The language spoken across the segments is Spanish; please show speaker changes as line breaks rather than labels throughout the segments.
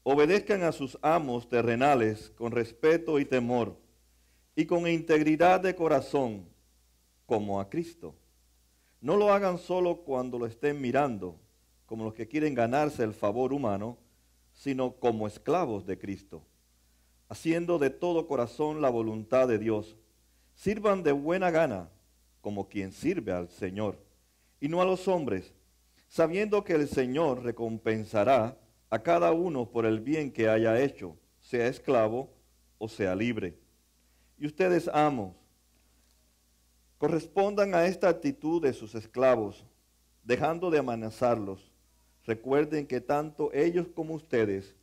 obedezcan a sus amos terrenales con respeto y temor, y con integridad de corazón, como a Cristo. No lo hagan solo cuando lo estén mirando, como los que quieren ganarse el favor humano, sino como esclavos de Cristo, haciendo de todo corazón la voluntad de Dios. Sirvan de buena gana, como quien sirve al Señor, y no a los hombres, sabiendo que el Señor recompensará a cada uno por el bien que haya hecho, sea esclavo o sea libre. Y ustedes, amos, correspondan a esta actitud de sus esclavos, dejando de amenazarlos. Recuerden que tanto ellos como ustedes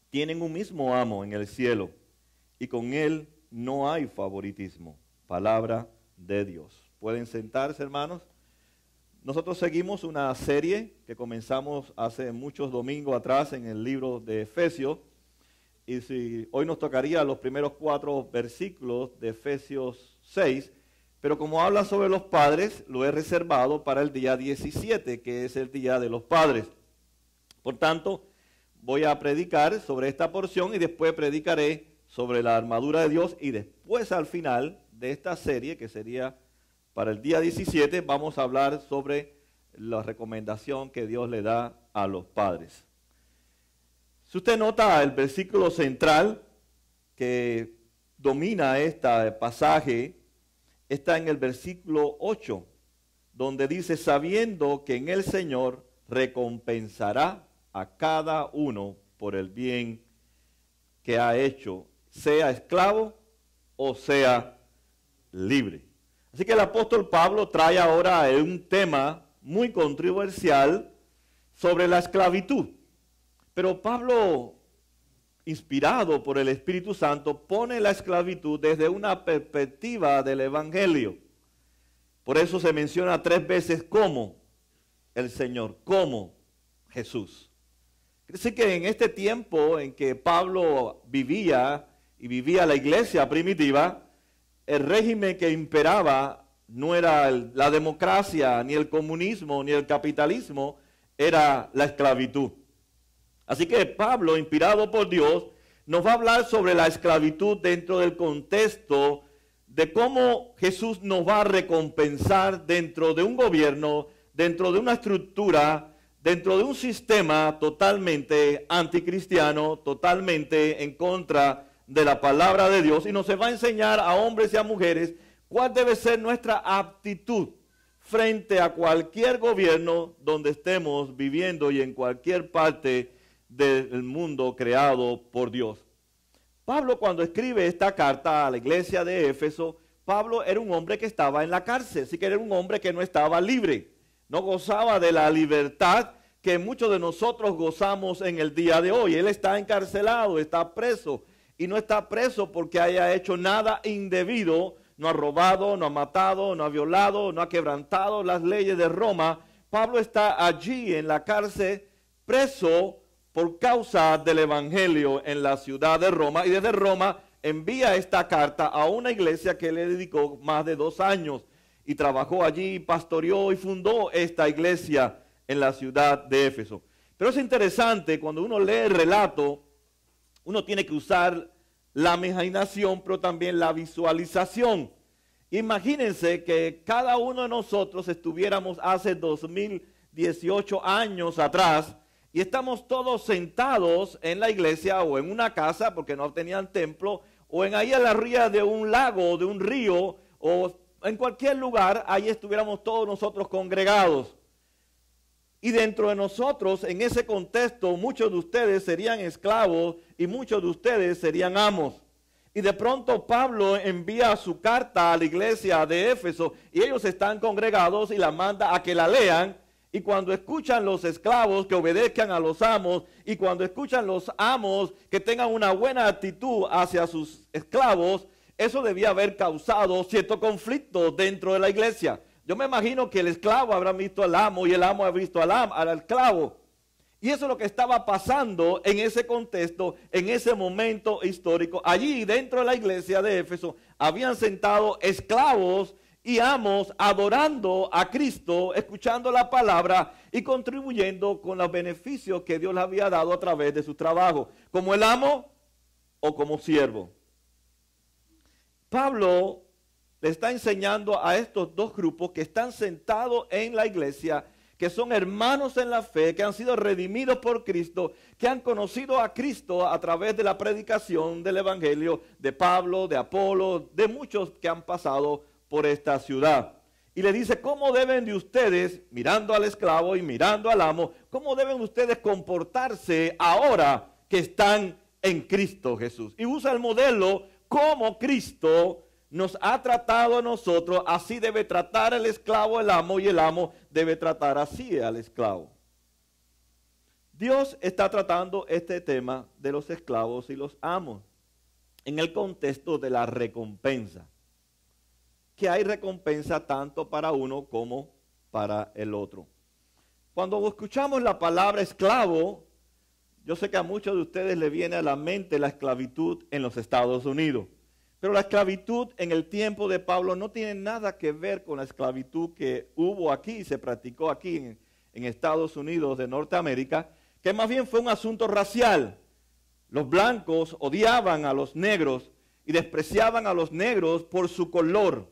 tienen un mismo amo en el cielo, y con él no hay favoritismo. Palabra de Dios. ¿Pueden sentarse, hermanos? Nosotros seguimos una serie que comenzamos hace muchos domingos atrás en el libro de Efesios. Y hoy nos tocaría los primeros 4 versículos de Efesios 6, pero como habla sobre los padres, lo he reservado para el día 17, que es el Día de los Padres. Por tanto, voy a predicar sobre esta porción y después predicaré sobre la armadura de Dios, y después al final de esta serie, que sería para el día 17, vamos a hablar sobre la recomendación que Dios le da a los padres. Si usted nota el versículo central que domina este pasaje, está en el versículo 8, donde dice, sabiendo que en el Señor recompensará a cada uno por el bien que ha hecho, sea esclavo o sea libre. Así que el apóstol Pablo trae ahora un tema muy controversial sobre la esclavitud. Pero Pablo, inspirado por el Espíritu Santo, pone la esclavitud desde una perspectiva del Evangelio. Por eso se menciona 3 veces como el Señor, como Jesús. Así que en este tiempo en que Pablo vivía y vivía la iglesia primitiva, el régimen que imperaba no era la democracia, ni el comunismo, ni el capitalismo, era la esclavitud. Así que Pablo, inspirado por Dios, nos va a hablar sobre la esclavitud dentro del contexto de cómo Jesús nos va a recompensar dentro de un gobierno, dentro de una estructura, dentro de un sistema totalmente anticristiano, totalmente en contra de la palabra de Dios, y nos va a enseñar a hombres y a mujeres cuál debe ser nuestra actitud frente a cualquier gobierno donde estemos viviendo y en cualquier parte del mundo creado por Dios. Pablo, cuando escribe esta carta a la iglesia de Éfeso, Pablo era un hombre que estaba en la cárcel, así que era un hombre que no estaba libre, no gozaba de la libertad que muchos de nosotros gozamos en el día de hoy. Él está encarcelado, está preso, y no está preso porque haya hecho nada indebido, no ha robado, no ha matado, no ha violado, no ha quebrantado las leyes de Roma. Pablo está allí en la cárcel, preso por causa del evangelio en la ciudad de Roma, y desde Roma envía esta carta a una iglesia que le dedicó más de 2 años y trabajó allí, pastoreó y fundó esta iglesia en la ciudad de Éfeso. Pero es interesante, cuando uno lee el relato, uno tiene que usar la imaginación, pero también la visualización. Imagínense que cada uno de nosotros estuviéramos hace 2018 años atrás, y estamos todos sentados en la iglesia o en una casa porque no tenían templo, o en ahí a la orilla de un lago o de un río, o en cualquier lugar, ahí estuviéramos todos nosotros congregados. Y dentro de nosotros, en ese contexto, muchos de ustedes serían esclavos y muchos de ustedes serían amos. Y de pronto Pablo envía su carta a la iglesia de Éfeso y ellos están congregados y la manda a que la lean. Y cuando escuchan los esclavos que obedezcan a los amos, y cuando escuchan los amos que tengan una buena actitud hacia sus esclavos, eso debía haber causado cierto conflicto dentro de la iglesia. Yo me imagino que el esclavo habrá visto al amo y el amo habrá visto al esclavo. Y eso es lo que estaba pasando en ese contexto, en ese momento histórico. Allí dentro de la iglesia de Éfeso habían sentado esclavos y amos adorando a Cristo, escuchando la palabra y contribuyendo con los beneficios que Dios le había dado a través de su trabajo, como el amo o como siervo. Pablo le está enseñando a estos dos grupos que están sentados en la iglesia, que son hermanos en la fe, que han sido redimidos por Cristo, que han conocido a Cristo a través de la predicación del evangelio de Pablo, de Apolo, de muchos que han pasado por esta ciudad. Y le dice, ¿cómo deben de ustedes, mirando al esclavo y mirando al amo, cómo deben ustedes comportarse ahora que están en Cristo Jesús? Y usa el modelo como Cristo nos ha tratado a nosotros, así debe tratar el esclavo al amo y el amo debe tratar así al esclavo. Dios está tratando este tema de los esclavos y los amos en el contexto de la recompensa. Que hay recompensa tanto para uno como para el otro. Cuando escuchamos la palabra esclavo, yo sé que a muchos de ustedes le viene a la mente la esclavitud en los Estados Unidos. Pero la esclavitud en el tiempo de Pablo no tiene nada que ver con la esclavitud que hubo aquí, se practicó aquí en Estados Unidos de Norteamérica, que más bien fue un asunto racial. Los blancos odiaban a los negros y despreciaban a los negros por su color.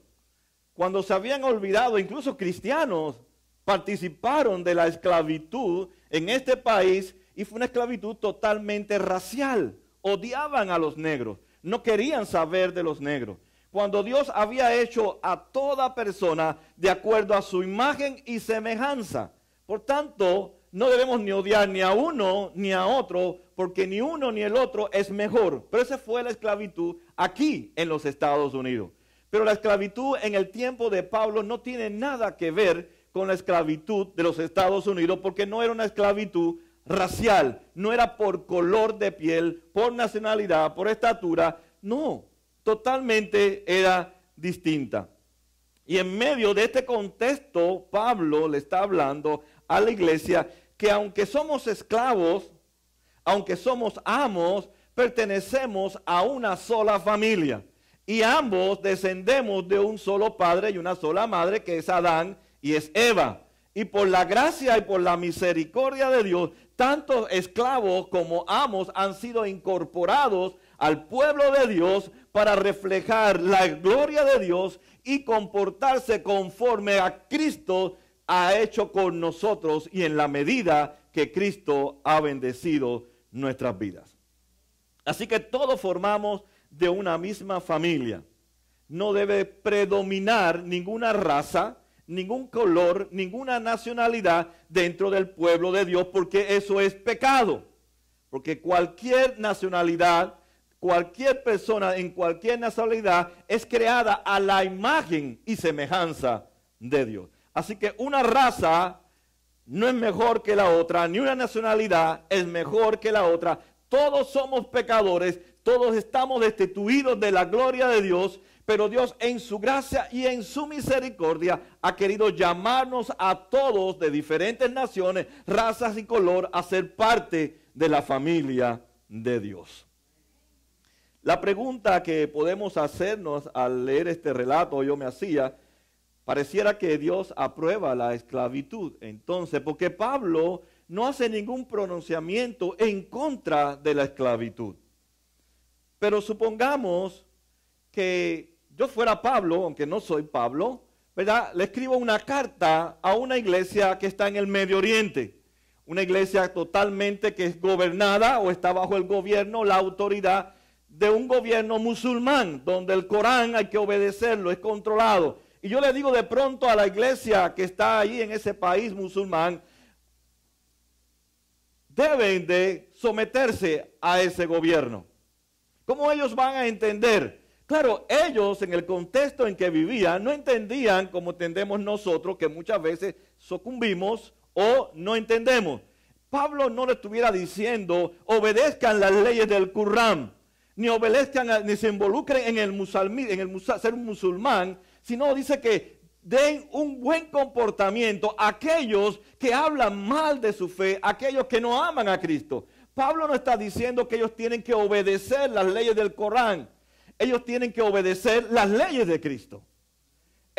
Cuando se habían olvidado, incluso cristianos participaron de la esclavitud en este país y fue una esclavitud totalmente racial. Odiaban a los negros. No querían saber de los negros. Cuando Dios había hecho a toda persona de acuerdo a su imagen y semejanza. Por tanto, no debemos ni odiar ni a uno ni a otro, porque ni uno ni el otro es mejor. Pero esa fue la esclavitud aquí en los Estados Unidos. Pero la esclavitud en el tiempo de Pablo no tiene nada que ver con la esclavitud de los Estados Unidos, porque no era una esclavitud racial, no era por color de piel, por nacionalidad, por estatura, no, totalmente era distinta. Y en medio de este contexto, Pablo le está hablando a la iglesia que aunque somos esclavos, aunque somos amos, pertenecemos a una sola familia. Y ambos descendemos de un solo padre y una sola madre, que es Adán y es Eva. Y por la gracia y por la misericordia de Dios, tanto esclavos como amos han sido incorporados al pueblo de Dios para reflejar la gloria de Dios y comportarse conforme a Cristo ha hecho con nosotros y en la medida que Cristo ha bendecido nuestras vidas. Así que todos formamos de una misma familia. No debe predominar ninguna raza, ningún color, ninguna nacionalidad dentro del pueblo de Dios, porque eso es pecado. Porque cualquier nacionalidad, cualquier persona en cualquier nacionalidad es creada a la imagen y semejanza de Dios. Así que una raza no es mejor que la otra, ni una nacionalidad es mejor que la otra. Todos somos pecadores, todos estamos destituidos de la gloria de Dios, pero Dios en su gracia y en su misericordia ha querido llamarnos a todos de diferentes naciones, razas y color a ser parte de la familia de Dios. La pregunta que podemos hacernos al leer este relato, yo me hacía, pareciera que Dios aprueba la esclavitud. Entonces, porque Pablo no hace ningún pronunciamiento en contra de la esclavitud. Pero supongamos que yo fuera Pablo, aunque no soy Pablo, ¿verdad? Le escribo una carta a una iglesia que está en el Medio Oriente. Una iglesia totalmente que es gobernada o está bajo el gobierno, la autoridad de un gobierno musulmán, donde el Corán hay que obedecerlo, es controlado. Y yo le digo de pronto a la iglesia que está ahí en ese país musulmán, deben de someterse a ese gobierno. ¿Cómo ellos van a entender? Claro, ellos en el contexto en que vivían no entendían como entendemos nosotros, que muchas veces sucumbimos o no entendemos. Pablo no le estuviera diciendo obedezcan las leyes del Corán, ni obedezcan, ni se involucren en el ser un musulmán, sino dice que den un buen comportamiento a aquellos que hablan mal de su fe, aquellos que no aman a Cristo. Pablo no está diciendo que ellos tienen que obedecer las leyes del Corán. Ellos tienen que obedecer las leyes de Cristo.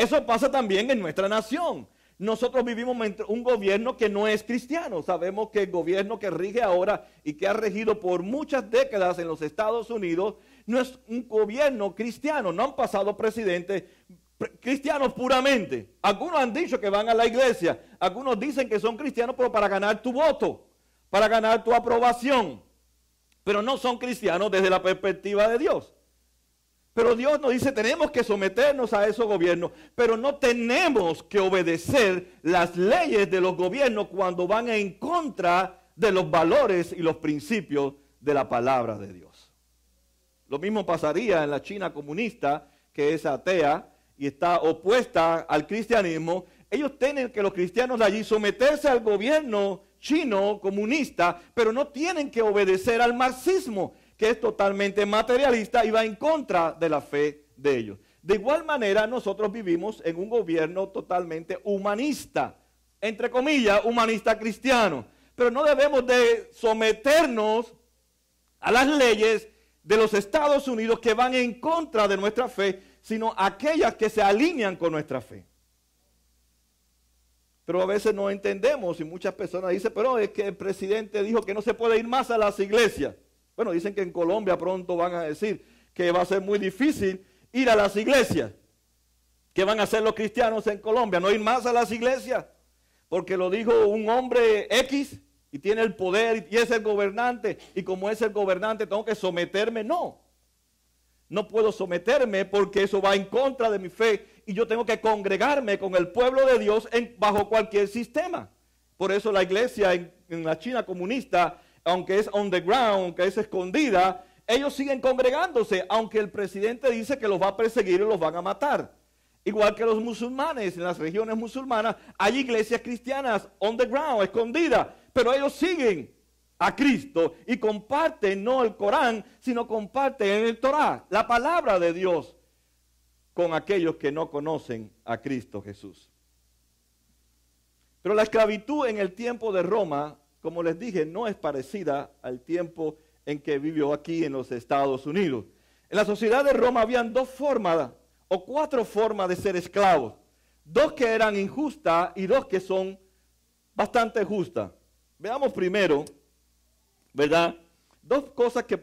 Eso pasa también en nuestra nación. Nosotros vivimos un gobierno que no es cristiano. Sabemos que el gobierno que rige ahora y que ha regido por muchas décadas en los Estados Unidos no es un gobierno cristiano. No han pasado presidentes cristianos puramente. Algunos han dicho que van a la iglesia. Algunos dicen que son cristianos, pero para ganar tu voto, para ganar tu aprobación. Pero no son cristianos desde la perspectiva de Dios. Pero Dios nos dice, tenemos que someternos a esos gobiernos, pero no tenemos que obedecer las leyes de los gobiernos cuando van en contra de los valores y los principios de la palabra de Dios. Lo mismo pasaría en la China comunista, que es atea y está opuesta al cristianismo. Ellos tienen que los cristianos de allí someterse al gobierno chino comunista, pero no tienen que obedecer al marxismo, que es totalmente materialista y va en contra de la fe de ellos. De igual manera, nosotros vivimos en un gobierno totalmente humanista, entre comillas, humanista cristiano, pero no debemos de someternos a las leyes de los Estados Unidos que van en contra de nuestra fe, sino aquellas que se alinean con nuestra fe. Pero a veces no entendemos y muchas personas dicen, pero es que el presidente dijo que no se puede ir más a las iglesias. Bueno, dicen que en Colombia pronto van a decir que va a ser muy difícil ir a las iglesias. ¿Qué van a hacer los cristianos en Colombia? ¿No ir más a las iglesias? Porque lo dijo un hombre X y tiene el poder y es el gobernante. Y como es el gobernante tengo que someterme. No, no puedo someterme porque eso va en contra de mi fe. Y yo tengo que congregarme con el pueblo de Dios bajo cualquier sistema. Por eso la iglesia en la China comunista, aunque es on the ground, aunque es escondida, ellos siguen congregándose, aunque el presidente dice que los va a perseguir y los van a matar. Igual que los musulmanes, en las regiones musulmanas, hay iglesias cristianas on the ground, escondidas, pero ellos siguen a Cristo y comparten no el Corán, sino comparten el Torá, la palabra de Dios, con aquellos que no conocen a Cristo Jesús. Pero la esclavitud en el tiempo de Roma, como les dije, no es parecida al tiempo en que vivió aquí en los Estados Unidos. En la sociedad de Roma habían dos formas o cuatro formas de ser esclavos. Dos que eran injustas y dos que son bastante justas. Veamos primero, ¿verdad? Dos cosas que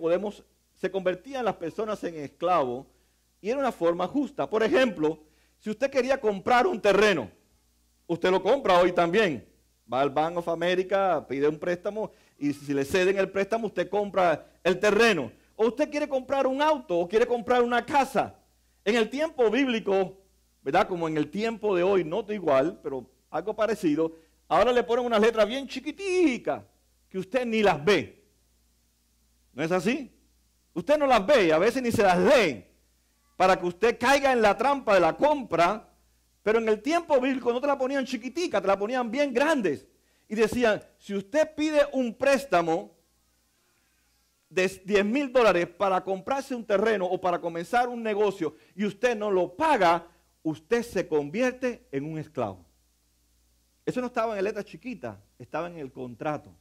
se convertían las personas en esclavos y era una forma justa. Por ejemplo, si usted quería comprar un terreno, usted lo compra hoy también. Va al Bank of America, pide un préstamo y si le ceden el préstamo, usted compra el terreno. O usted quiere comprar un auto o quiere comprar una casa. En el tiempo bíblico, ¿verdad? Como en el tiempo de hoy, no igual, pero algo parecido, ahora le ponen unas letras bien chiquiticas que usted ni las ve. ¿No es así? Usted no las ve y a veces ni se las lee para que usted caiga en la trampa de la compra. Pero en el tiempo bíblico no te la ponían chiquitica, te la ponían bien grandes. Y decían, si usted pide un préstamo de $10,000 para comprarse un terreno o para comenzar un negocio y usted no lo paga, usted se convierte en un esclavo. Eso no estaba en letras chiquitas, estaba en el contrato.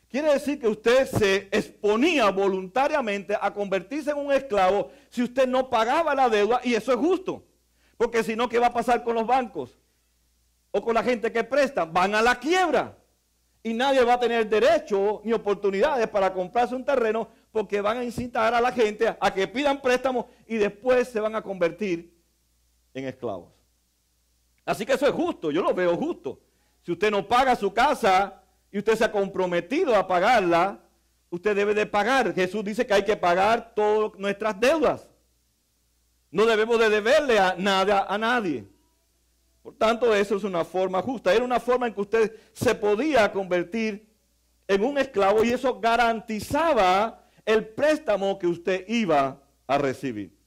Quiere decir que usted se exponía voluntariamente a convertirse en un esclavo si usted no pagaba la deuda, y eso es justo. Porque si no, ¿qué va a pasar con los bancos? O con la gente que presta. Van a la quiebra. Y nadie va a tener derecho ni oportunidades para comprarse un terreno porque van a incitar a la gente a que pidan préstamos y después se van a convertir en esclavos. Así que eso es justo, yo lo veo justo. Si usted no paga su casa y usted se ha comprometido a pagarla, usted debe de pagar. Jesús dice que hay que pagar todas nuestras deudas. No debemos de deberle nada a nadie. Por tanto, eso es una forma justa. Era una forma en que usted se podía convertir en un esclavo y eso garantizaba el préstamo que usted iba a recibir.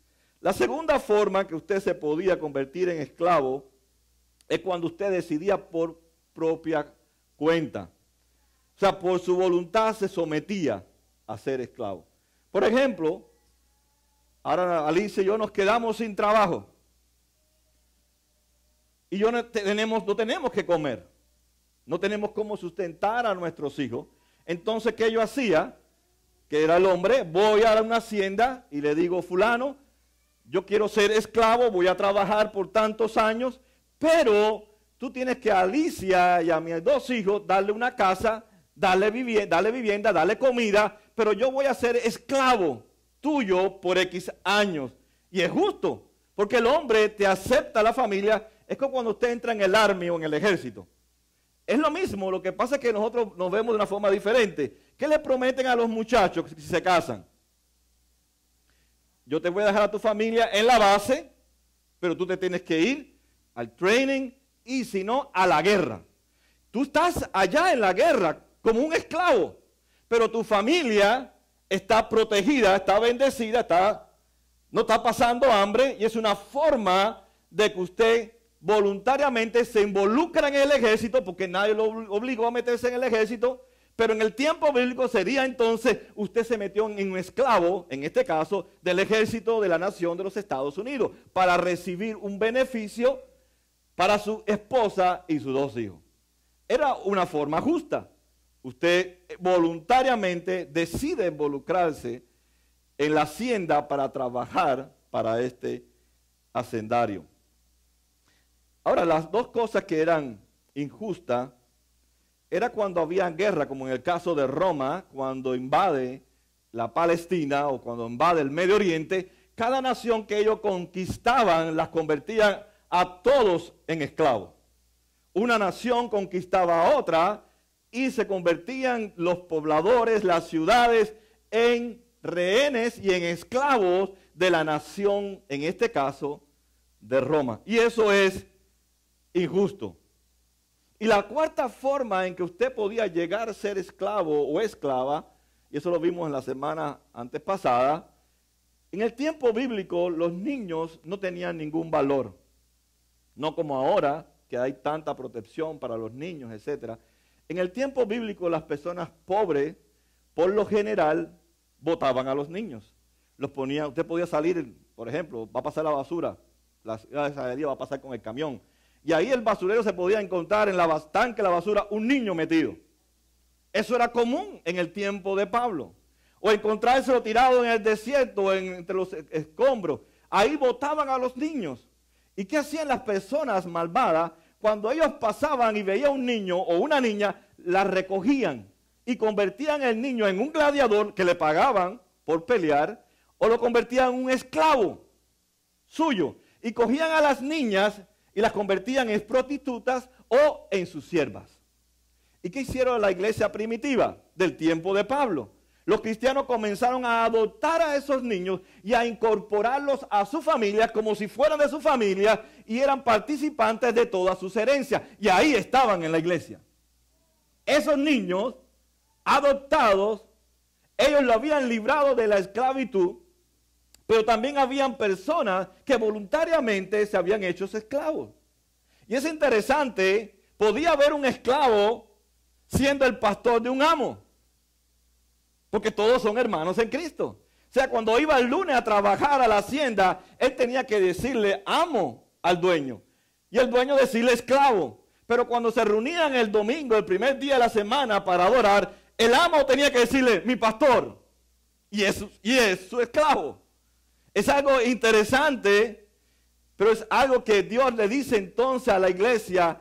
La segunda forma que usted se podía convertir en esclavo es cuando usted decidía por propia cuenta. O sea, por su voluntad se sometía a ser esclavo. Por ejemplo, ahora Alicia y yo nos quedamos sin trabajo. Y no tenemos que comer. No tenemos cómo sustentar a nuestros hijos. Entonces, ¿qué yo hacía? Que era el hombre, voy a una hacienda y le digo, fulano, yo quiero ser esclavo, voy a trabajar por tantos años, pero tú tienes que a Alicia y a mis 2 hijos darle una casa, darle vivienda, darle comida, pero yo voy a ser esclavo tuyo por X años. Y es justo, porque el hombre te acepta a la familia. Es como cuando usted entra en el army o en el ejército. Es lo mismo, lo que pasa es que nosotros nos vemos de una forma diferente. ¿Qué le prometen a los muchachos si se casan? Yo te voy a dejar a tu familia en la base, pero tú te tienes que ir al training y si no, a la guerra. Tú estás allá en la guerra como un esclavo, pero tu familia está protegida, está bendecida, no está pasando hambre, y es una forma de que usted voluntariamente se involucra en el ejército, porque nadie lo obligó a meterse en el ejército, pero en el tiempo bíblico sería entonces, usted se metió en un esclavo, en este caso, del ejército de la nación de los Estados Unidos, para recibir un beneficio para su esposa y sus 2 hijos. Era una forma justa. Usted voluntariamente decide involucrarse en la hacienda para trabajar para este hacendario. Ahora, las 2 cosas que eran injustas era cuando había guerra, como en el caso de Roma, cuando invade la Palestina o cuando invade el Medio Oriente. Cada nación que ellos conquistaban las convertían a todos en esclavos. Una nación conquistaba a otra y se convertían los pobladores, las ciudades, en rehenes y en esclavos de la nación, en este caso, de Roma. Y eso es injusto. Y la cuarta forma en que usted podía llegar a ser esclavo o esclava, y eso lo vimos en la semana antes pasada, en el tiempo bíblico los niños no tenían ningún valor. No como ahora, que hay tanta protección para los niños, etc. En el tiempo bíblico las personas pobres, por lo general, botaban a los niños. Los ponían, usted podía salir, por ejemplo, va a pasar la basura, la ciudad de Saladía va a pasar con el camión. Y ahí el basurero se podía encontrar en la tanque de la basura un niño metido. Eso era común en el tiempo de Pablo. O encontrárselo tirado en el desierto, entre los escombros. Ahí botaban a los niños. ¿Y qué hacían las personas malvadas? Cuando ellos pasaban y veían un niño o una niña, la recogían y convertían el niño en un gladiador que le pagaban por pelear, o lo convertían en un esclavo suyo. Y cogían a las niñas y las convertían en prostitutas o en sus siervas. ¿Y qué hicieron la iglesia primitiva del tiempo de Pablo? Los cristianos comenzaron a adoptar a esos niños y a incorporarlos a su familia como si fueran de su familia y eran participantes de todas sus herencias. Y ahí estaban en la iglesia. Esos niños adoptados, ellos lo habían librado de la esclavitud, pero también habían personas que voluntariamente se habían hecho esclavos. Y es interesante, podía haber un esclavo siendo el pastor de un amo, porque todos son hermanos en Cristo. O sea, cuando iba el lunes a trabajar a la hacienda, él tenía que decirle amo al dueño, y el dueño decirle esclavo. Pero cuando se reunían el domingo, el primer día de la semana para adorar, el amo tenía que decirle mi pastor, y es su esclavo. Es algo interesante, pero es algo que Dios le dice entonces a la iglesia: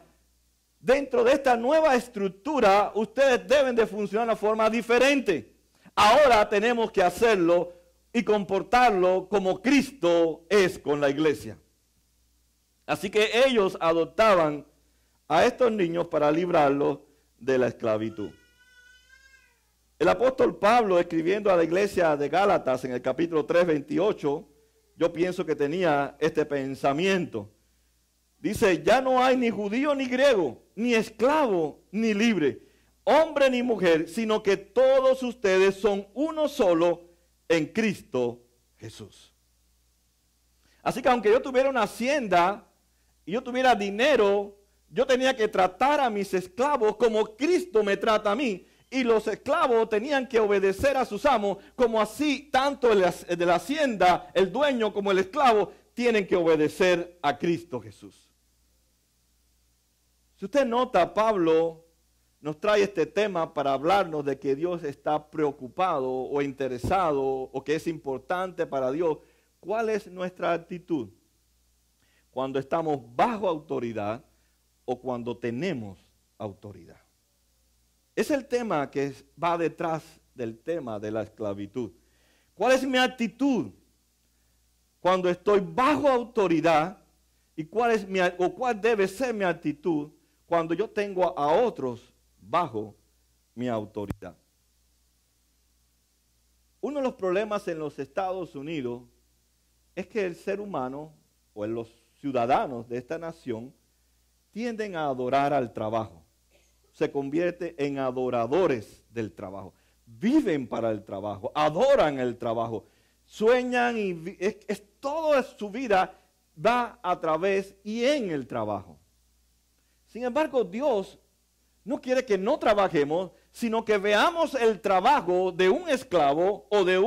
dentro de esta nueva estructura, ustedes deben de funcionar de una forma diferente. Ahora tenemos que hacerlo y comportarlo como Cristo es con la iglesia. Así que ellos adoptaban a estos niños para librarlos de la esclavitud. El apóstol Pablo, escribiendo a la iglesia de Gálatas en el capítulo 3, 28, yo pienso que tenía este pensamiento. Dice: ya no hay ni judío ni griego, ni esclavo ni libre, hombre ni mujer, sino que todos ustedes son uno solo en Cristo Jesús. Así que aunque yo tuviera una hacienda y yo tuviera dinero, yo tenía que tratar a mis esclavos como Cristo me trata a mí. Y los esclavos tenían que obedecer a sus amos, como así tanto el de la hacienda, el dueño, como el esclavo, tienen que obedecer a Cristo Jesús. Si usted nota, Pablo nos trae este tema para hablarnos de que Dios está preocupado o interesado, o que es importante para Dios ¿cuál es nuestra actitud cuando estamos bajo autoridad o cuando tenemos autoridad? Es el tema que va detrás del tema de la esclavitud. ¿Cuál es mi actitud cuando estoy bajo autoridad y cuál debe ser mi actitud cuando yo tengo a otros bajo mi autoridad? Uno de los problemas en los Estados Unidos es que el ser humano o los ciudadanos de esta nación tienden a adorar al trabajo. Se convierte en adoradores del trabajo. Viven para el trabajo, adoran el trabajo, sueñan y toda su vida va a través y en el trabajo. Sin embargo, Dios no quiere que no trabajemos, sino que veamos el trabajo de un esclavo o de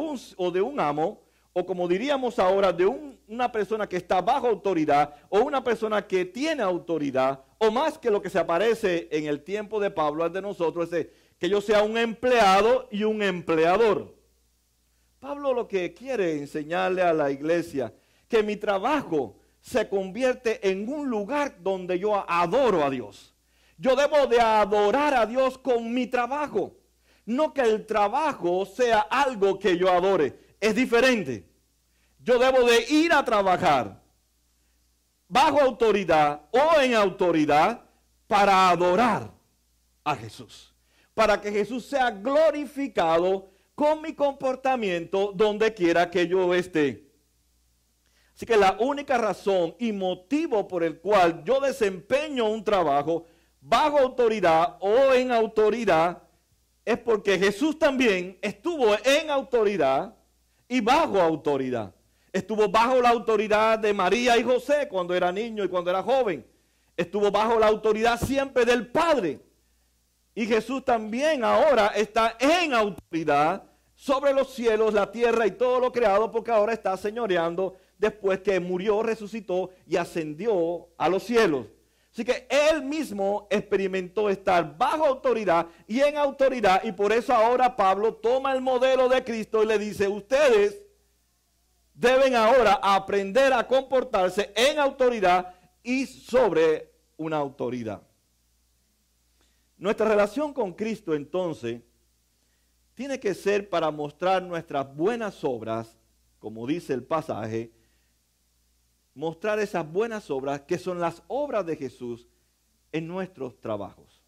un amo, o como diríamos ahora, de una persona que está bajo autoridad o una persona que tiene autoridad, o más que lo que se aparece en el tiempo de Pablo, al de nosotros, es que yo sea un empleado y un empleador. Pablo lo que quiere enseñarle a la iglesia, que mi trabajo se convierte en un lugar donde yo adoro a Dios. Yo debo de adorar a Dios con mi trabajo. No que el trabajo sea algo que yo adore. Es diferente. Yo debo de ir a trabajar bajo autoridad o en autoridad para adorar a Jesús. Para que Jesús sea glorificado con mi comportamiento donde quiera que yo esté. Así que la única razón y motivo por el cual yo desempeño un trabajo bajo autoridad o en autoridad es porque Jesús también estuvo en autoridad y bajo autoridad. Estuvo bajo la autoridad de María y José cuando era niño y cuando era joven. Estuvo bajo la autoridad siempre del Padre. Y Jesús también ahora está en autoridad sobre los cielos, la tierra y todo lo creado, porque ahora está señoreando después que murió, resucitó y ascendió a los cielos. Así que él mismo experimentó estar bajo autoridad y en autoridad, y por eso ahora Pablo toma el modelo de Cristo y le dice: ustedes deben ahora aprender a comportarse en autoridad y sobre una autoridad. Nuestra relación con Cristo entonces tiene que ser para mostrar nuestras buenas obras, como dice el pasaje, mostrar esas buenas obras que son las obras de Jesús en nuestros trabajos.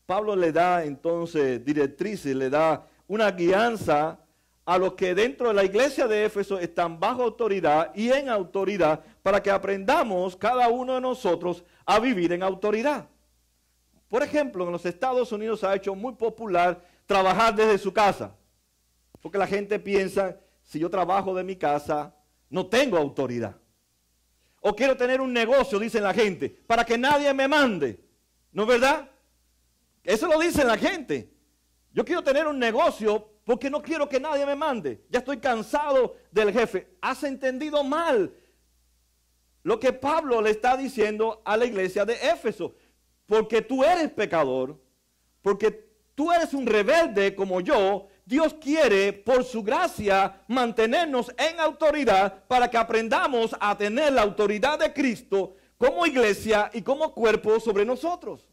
Pablo le da entonces directrices, le da una guianza a los que dentro de la iglesia de Éfeso están bajo autoridad y en autoridad, para que aprendamos cada uno de nosotros a vivir en autoridad. Por ejemplo, en los Estados Unidos se ha hecho muy popular trabajar desde su casa, porque la gente piensa: si yo trabajo de mi casa, no tengo autoridad. O quiero tener un negocio, dicen la gente, para que nadie me mande. ¿No es verdad? Eso lo dice la gente. Yo quiero tener un negocio porque no quiero que nadie me mande. Ya estoy cansado del jefe. Has entendido mal lo que Pablo le está diciendo a la iglesia de Éfeso. Porque tú eres pecador, porque tú eres un rebelde como yo, Dios quiere por su gracia mantenernos en autoridad para que aprendamos a tener la autoridad de Cristo como iglesia y como cuerpo sobre nosotros.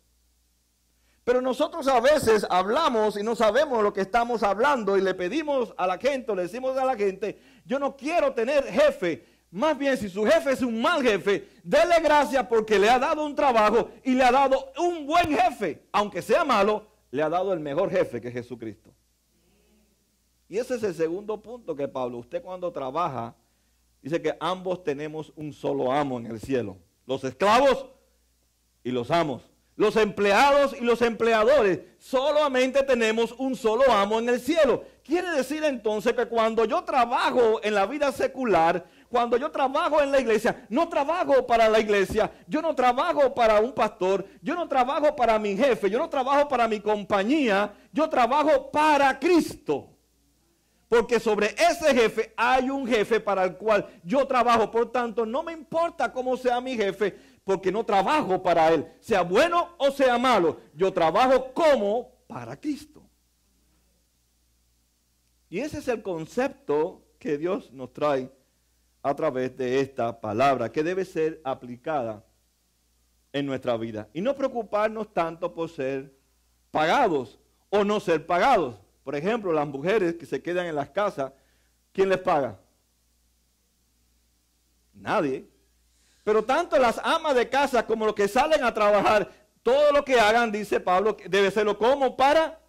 Pero nosotros a veces hablamos y no sabemos lo que estamos hablando y le pedimos a la gente, o le decimos a la gente: yo no quiero tener jefe. Más bien, si su jefe es un mal jefe, dele gracias porque le ha dado un trabajo y le ha dado un buen jefe. Aunque sea malo, le ha dado el mejor jefe, que es Jesucristo. Y ese es el segundo punto que Pablo, usted cuando trabaja, dice que ambos tenemos un solo amo en el cielo. Los esclavos y los amos. Los empleados y los empleadores, solamente tenemos un solo amo en el cielo. Quiere decir entonces que cuando yo trabajo en la vida secular, cuando yo trabajo en la iglesia, no trabajo para la iglesia, yo no trabajo para un pastor, yo no trabajo para mi jefe, yo no trabajo para mi compañía, yo trabajo para Cristo. Porque sobre ese jefe hay un jefe para el cual yo trabajo. Por tanto, no me importa cómo sea mi jefe, porque no trabajo para él. Sea bueno o sea malo, yo trabajo como para Cristo. Y ese es el concepto que Dios nos trae a través de esta palabra, que debe ser aplicada en nuestra vida. Y no preocuparnos tanto por ser pagados o no ser pagados. Por ejemplo, las mujeres que se quedan en las casas, ¿quién les paga? Nadie. Pero tanto las amas de casa como los que salen a trabajar, todo lo que hagan, dice Pablo, debe serlo como para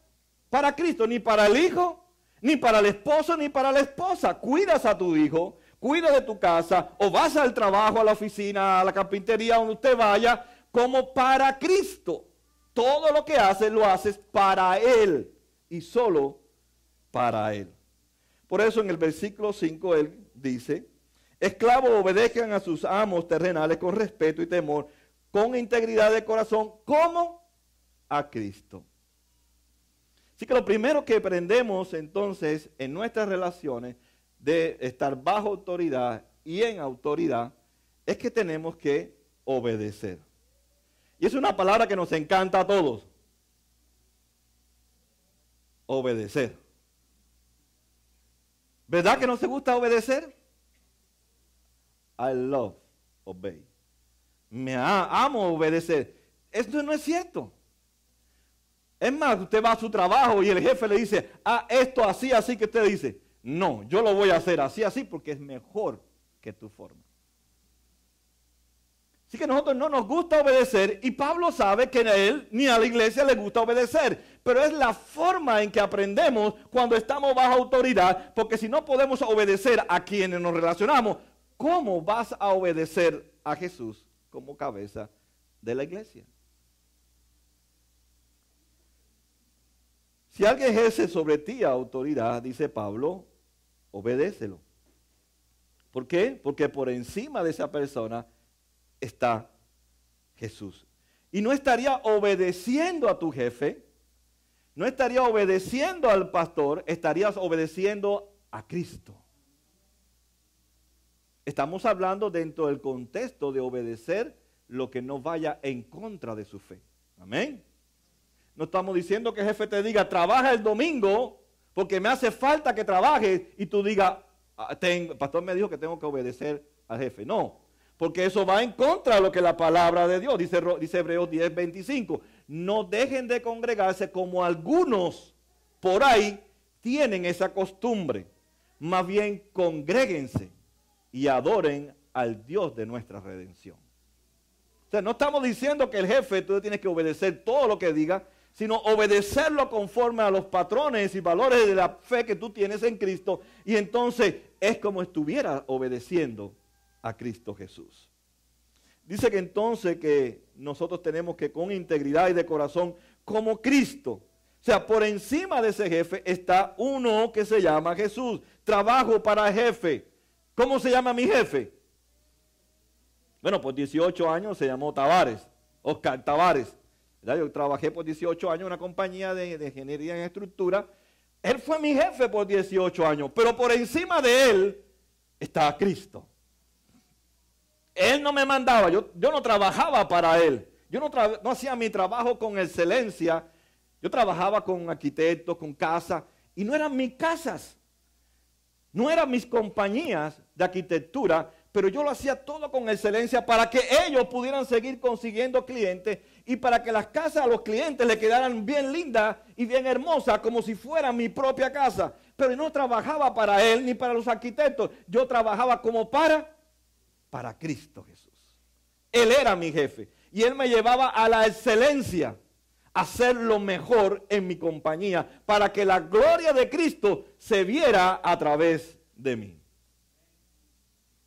Cristo, ni para el hijo, ni para el esposo, ni para la esposa. Cuidas a tu hijo, cuida de tu casa, o vas al trabajo, a la oficina, a la carpintería, donde usted vaya, como para Cristo. Todo lo que haces, lo haces para Él y solo para Él. Por eso en el versículo 5 Él dice: esclavos, obedezcan a sus amos terrenales con respeto y temor, con integridad de corazón, como a Cristo. Así que lo primero que aprendemos entonces en nuestras relaciones de estar bajo autoridad y en autoridad es que tenemos que obedecer. Y es una palabra que nos encanta a todos. Obedecer. ¿Verdad que nos gusta obedecer? I love obey. Amo obedecer. Esto no es cierto. Es más, usted va a su trabajo y el jefe le dice, esto así, así, que usted dice, no, yo lo voy a hacer así, así, porque es mejor que tu forma. Así que a nosotros no nos gusta obedecer, y Pablo sabe que a él ni a la iglesia le gusta obedecer, pero es la forma en que aprendemos cuando estamos bajo autoridad, porque si no podemos obedecer a quienes nos relacionamos, ¿cómo vas a obedecer a Jesús como cabeza de la iglesia? Si alguien ejerce sobre ti autoridad, dice Pablo, obedécelo. ¿Por qué? Porque por encima de esa persona está Jesús. Y no estaría obedeciendo a tu jefe, no estaría obedeciendo al pastor, estarías obedeciendo a Cristo. Estamos hablando dentro del contexto de obedecer lo que no vaya en contra de su fe. Amén. No estamos diciendo que el jefe te diga, trabaja el domingo porque me hace falta que trabajes, y tú digas, el pastor me dijo que tengo que obedecer al jefe. No, porque eso va en contra de lo que la palabra de Dios dice Hebreos 10:25. No dejen de congregarse como algunos por ahí tienen esa costumbre. Más bien congréguense y adoren al Dios de nuestra redención. O sea, no estamos diciendo que el jefe tú tienes que obedecer todo lo que diga, sino obedecerlo conforme a los patrones y valores de la fe que tú tienes en Cristo, y entonces es como estuviera obedeciendo a Cristo Jesús. Dice que entonces que nosotros tenemos que con integridad y de corazón como Cristo. O sea, por encima de ese jefe está uno que se llama Jesús. Trabajo para el jefe. ¿Cómo se llama mi jefe? Bueno, por 18 años se llamó Tavares, Oscar Tavares. Yo trabajé por 18 años en una compañía de ingeniería en estructura. Él fue mi jefe por 18 años, pero por encima de él está Cristo. Él no me mandaba, yo no trabajaba para él. Yo no hacía mi trabajo con excelencia. Yo trabajaba con arquitectos, con casas, y no eran mis casas. No eran mis compañías de arquitectura, pero yo lo hacía todo con excelencia para que ellos pudieran seguir consiguiendo clientes y para que las casas a los clientes le quedaran bien lindas y bien hermosas, como si fuera mi propia casa. Pero no trabajaba para él ni para los arquitectos. Yo trabajaba como para Cristo Jesús. Él era mi jefe y él me llevaba a la excelencia, a hacer lo mejor en mi compañía, para que la gloria de Cristo se viera a través de mí.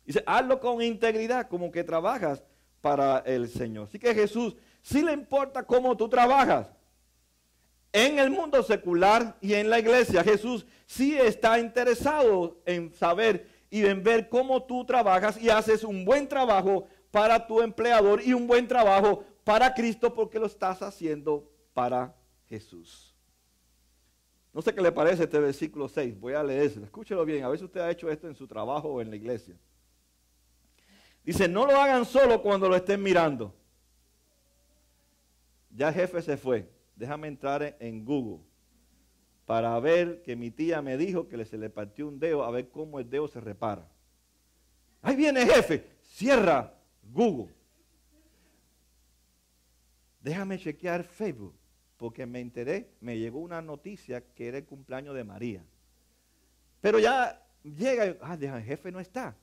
Dice, hazlo con integridad, como que trabajas para el Señor. Así que Jesús sí le importa cómo tú trabajas. En el mundo secular y en la iglesia, Jesús sí está interesado en saber y en ver cómo tú trabajas y haces un buen trabajo para tu empleador y un buen trabajo para Cristo, porque lo estás haciendo para Jesús. No sé qué le parece este versículo 6. Voy a leerlo. Escúchelo bien. A veces usted ha hecho esto en su trabajo o en la iglesia. Dice, no lo hagan solo cuando lo estén mirando. Ya el jefe se fue. Déjame entrar en Google para ver que mi tía me dijo que se le partió un dedo, a ver cómo el dedo se repara. Ahí viene jefe, cierra Google. Déjame chequear Facebook, porque me enteré, me llegó una noticia que era el cumpleaños de María. Pero ya llega, el jefe no está.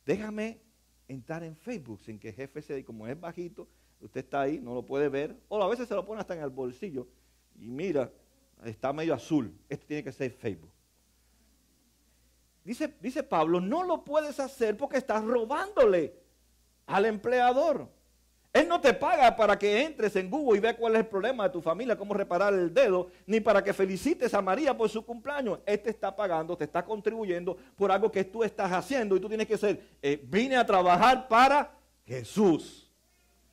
Déjame entrar en Facebook sin que el jefe como es bajito, usted está ahí, no lo puede ver, o a veces se lo pone hasta en el bolsillo y mira, está medio azul, esto tiene que ser Facebook. Dice Pablo, no lo puedes hacer porque estás robándole al empleador. Él no te paga para que entres en Google y veas cuál es el problema de tu familia, cómo reparar el dedo, ni para que felicites a María por su cumpleaños. Él te está pagando, te está contribuyendo por algo que tú estás haciendo y tú tienes que ser, vine a trabajar para Jesús.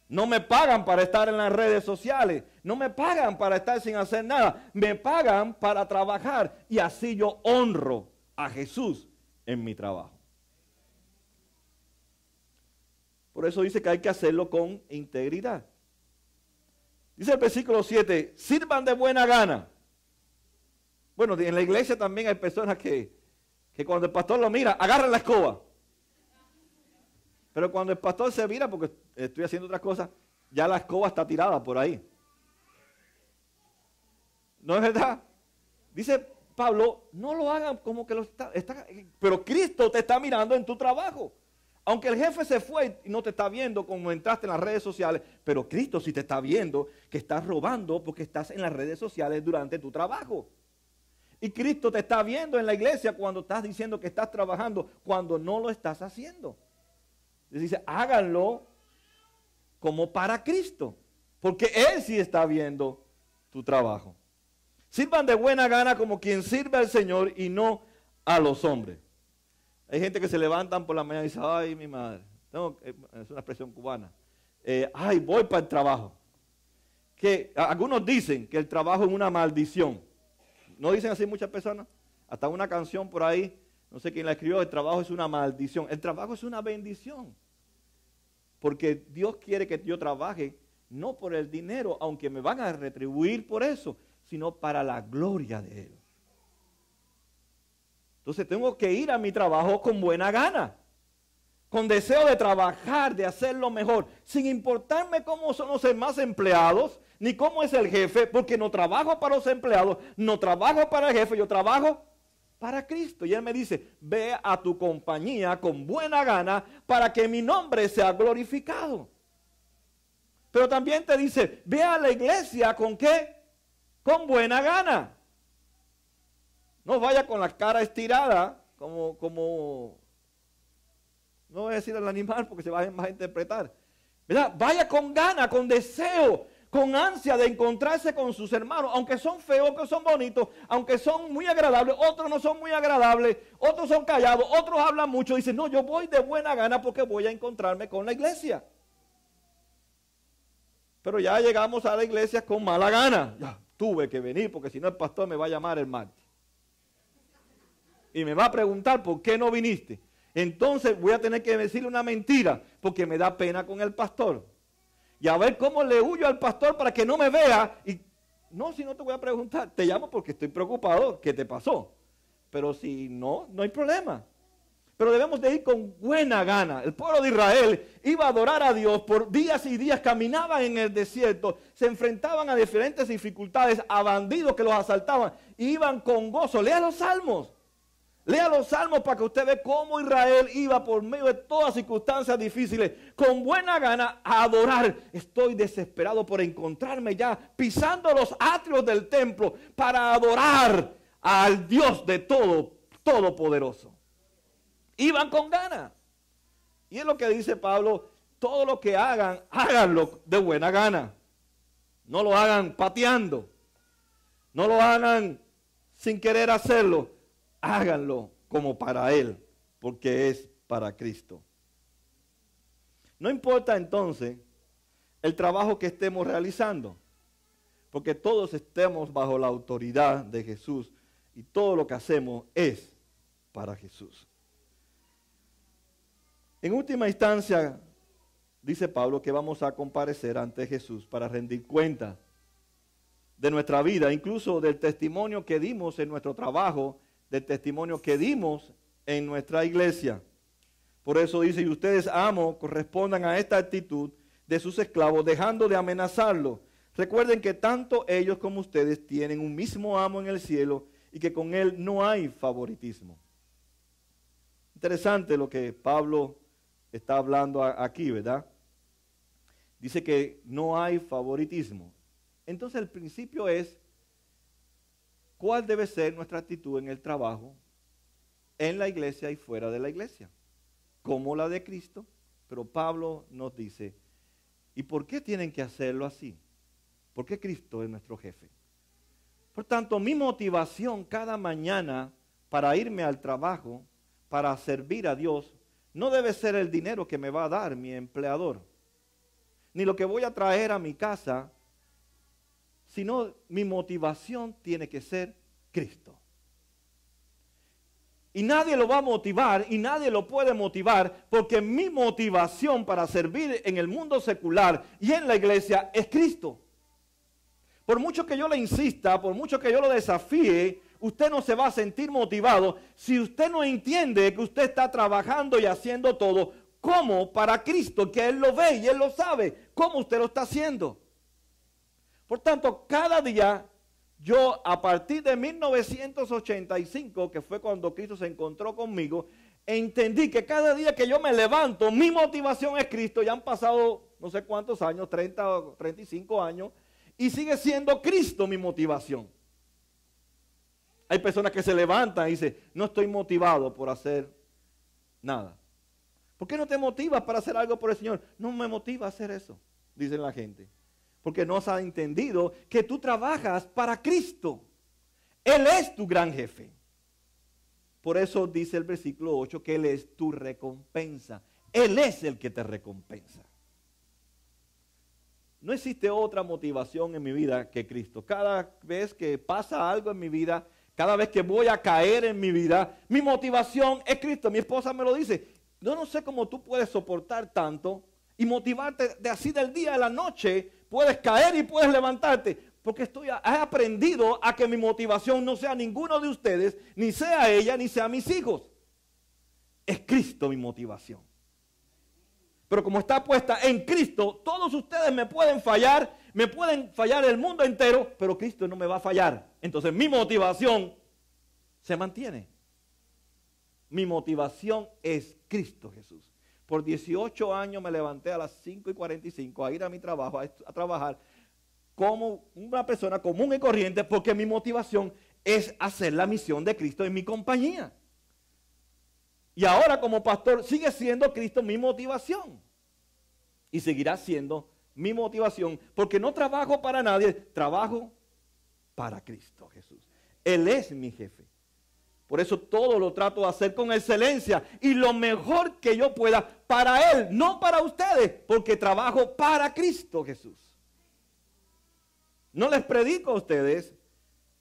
No me pagan para estar en las redes sociales, no me pagan para estar sin hacer nada, me pagan para trabajar y así yo honro a Jesús en mi trabajo. Por eso dice que hay que hacerlo con integridad. Dice el versículo 7, sirvan de buena gana. Bueno, en la iglesia también hay personas que cuando el pastor lo mira, agarran la escoba. Pero cuando el pastor se mira, porque estoy haciendo otras cosas, ya la escoba está tirada por ahí. ¿No es verdad? Dice Pablo, no lo hagan como que lo está, pero Cristo te está mirando en tu trabajo. Aunque el jefe se fue y no te está viendo como entraste en las redes sociales, pero Cristo sí te está viendo que estás robando porque estás en las redes sociales durante tu trabajo. Y Cristo te está viendo en la iglesia cuando estás diciendo que estás trabajando, cuando no lo estás haciendo. Dice, háganlo como para Cristo, porque Él sí está viendo tu trabajo. Sirvan de buena gana como quien sirve al Señor y no a los hombres. Hay gente que se levantan por la mañana y dice, ay, mi madre, es una expresión cubana, ay, voy para el trabajo. Que algunos dicen que el trabajo es una maldición. ¿No dicen así muchas personas? Hasta una canción por ahí, no sé quién la escribió, el trabajo es una maldición. El trabajo es una bendición. Porque Dios quiere que yo trabaje, no por el dinero, aunque me van a retribuir por eso, sino para la gloria de Él. Entonces tengo que ir a mi trabajo con buena gana, con deseo de trabajar, de hacerlo mejor, sin importarme cómo son los demás empleados, ni cómo es el jefe, porque no trabajo para los empleados, no trabajo para el jefe, yo trabajo para Cristo. Y Él me dice, ve a tu compañía con buena gana para que mi nombre sea glorificado. Pero también te dice, ve a la iglesia ¿con qué? Con buena gana. No vaya con la cara estirada, como no voy a decir el animal porque se va a interpretar. ¿Verdad? Vaya con gana, con deseo, con ansia de encontrarse con sus hermanos, aunque son feos, aunque son bonitos, aunque son muy agradables, otros no son muy agradables, otros son callados, otros hablan mucho. Dicen, no, yo voy de buena gana porque voy a encontrarme con la iglesia. Pero ya llegamos a la iglesia con mala gana. Ya tuve que venir porque si no el pastor me va a llamar el martes. Y me va a preguntar por qué no viniste. Entonces voy a tener que decirle una mentira porque me da pena con el pastor. Y a ver cómo le huyo al pastor para que no me vea. Y no, si no te voy a preguntar, te llamo porque estoy preocupado, ¿qué te pasó? Pero si no, no hay problema. Pero debemos de ir con buena gana. El pueblo de Israel iba a adorar a Dios por días y días, caminaban en el desierto, se enfrentaban a diferentes dificultades, a bandidos que los asaltaban, y iban con gozo. Lea los salmos. Lea los salmos para que usted vea cómo Israel iba por medio de todas circunstancias difíciles, con buena gana a adorar. Estoy desesperado por encontrarme ya pisando los atrios del templo para adorar al Dios de Todopoderoso. Iban con ganas. Y es lo que dice Pablo, todo lo que hagan, háganlo de buena gana. No lo hagan pateando. No lo hagan sin querer hacerlo. Háganlo como para Él, porque es para Cristo. No importa entonces el trabajo que estemos realizando, porque todos estemos bajo la autoridad de Jesús y todo lo que hacemos es para Jesús. En última instancia, dice Pablo que vamos a comparecer ante Jesús para rendir cuenta de nuestra vida, incluso del testimonio que dimos en nuestro trabajo, del testimonio que dimos en nuestra iglesia. Por eso dice, y ustedes, amos, correspondan a esta actitud de sus esclavos, dejando de amenazarlos. Recuerden que tanto ellos como ustedes tienen un mismo amo en el cielo y que con él no hay favoritismo. Interesante lo que Pablo está hablando aquí, ¿verdad? Dice que no hay favoritismo. Entonces el principio es, ¿cuál debe ser nuestra actitud en el trabajo, en la iglesia y fuera de la iglesia? Como la de Cristo. Pero Pablo nos dice, ¿y por qué tienen que hacerlo así? Porque Cristo es nuestro jefe. Por tanto, mi motivación cada mañana para irme al trabajo, para servir a Dios, no debe ser el dinero que me va a dar mi empleador, ni lo que voy a traer a mi casa, sino mi motivación tiene que ser Cristo. Y nadie lo va a motivar y nadie lo puede motivar porque mi motivación para servir en el mundo secular y en la iglesia es Cristo. Por mucho que yo le insista, por mucho que yo lo desafíe, usted no se va a sentir motivado si usted no entiende que usted está trabajando y haciendo todo como para Cristo, que Él lo ve y Él lo sabe, cómo usted lo está haciendo. Por tanto, cada día, yo a partir de 1985, que fue cuando Cristo se encontró conmigo, entendí que cada día que yo me levanto, mi motivación es Cristo. Ya han pasado no sé cuántos años, 30 o 35 años, y sigue siendo Cristo mi motivación. Hay personas que se levantan y dicen, no estoy motivado por hacer nada. ¿Por qué no te motivas para hacer algo por el Señor? No me motiva a hacer eso, dicen la gente. Porque no se ha entendido que tú trabajas para Cristo. Él es tu gran jefe. Por eso dice el versículo 8 que Él es tu recompensa. Él es el que te recompensa. No existe otra motivación en mi vida que Cristo. Cada vez que pasa algo en mi vida, cada vez que voy a caer en mi vida, mi motivación es Cristo. Mi esposa me lo dice. Yo no sé cómo tú puedes soportar tanto y motivarte de así del día a la noche. Puedes caer y puedes levantarte. Porque he aprendido a que mi motivación no sea ninguno de ustedes, ni sea ella, ni sea mis hijos. Es Cristo mi motivación. Pero como está puesta en Cristo, todos ustedes me pueden fallar el mundo entero, pero Cristo no me va a fallar. Entonces mi motivación se mantiene. Mi motivación es Cristo Jesús. Por 18 años me levanté a las 5:45 a ir a mi trabajo, a trabajar como una persona común y corriente, porque mi motivación es hacer la misión de Cristo en mi compañía. Y ahora como pastor sigue siendo Cristo mi motivación. Y seguirá siendo mi motivación, porque no trabajo para nadie, trabajo para Cristo Jesús. Él es mi jefe. Por eso todo lo trato de hacer con excelencia y lo mejor que yo pueda para Él, no para ustedes, porque trabajo para Cristo Jesús. No les predico a ustedes,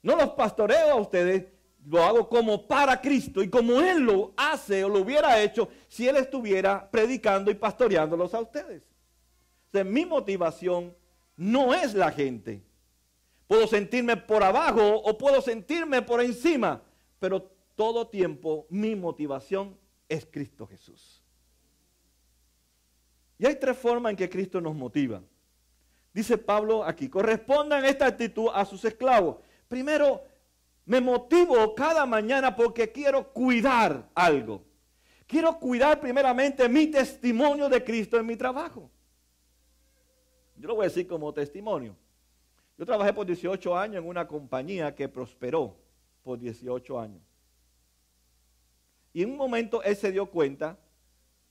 no los pastoreo a ustedes, lo hago como para Cristo y como Él lo hace o lo hubiera hecho si Él estuviera predicando y pastoreándolos a ustedes. O sea, mi motivación no es la gente. Puedo sentirme por abajo o puedo sentirme por encima, pero todo tiempo mi motivación es Cristo Jesús. Y hay tres formas en que Cristo nos motiva. Dice Pablo aquí, correspondan esta actitud a sus esclavos. Primero, me motivo cada mañana porque quiero cuidar algo. Quiero cuidar primeramente mi testimonio de Cristo en mi trabajo. Yo lo voy a decir como testimonio. Yo trabajé por 18 años en una compañía que prosperó por 18 años. Y en un momento él se dio cuenta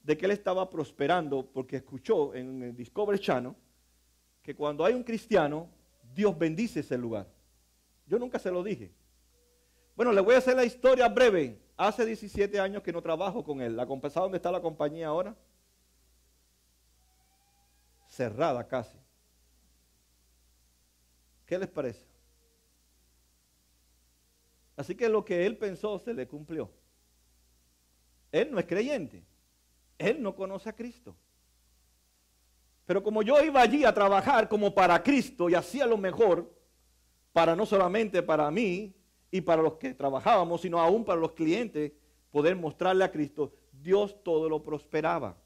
de que él estaba prosperando porque escuchó en el Discovery Channel que cuando hay un cristiano, Dios bendice ese lugar. Yo nunca se lo dije. Bueno, le voy a hacer la historia breve. Hace 17 años que no trabajo con él. ¿Sabe dónde está la compañía ahora? Cerrada casi. ¿Qué les parece? Así que lo que él pensó se le cumplió. Él no es creyente. Él no conoce a Cristo. Pero como yo iba allí a trabajar como para Cristo y hacía lo mejor, para no solamente para mí y para los que trabajábamos, sino aún para los clientes, poder mostrarle a Cristo, Dios todo lo prosperaba.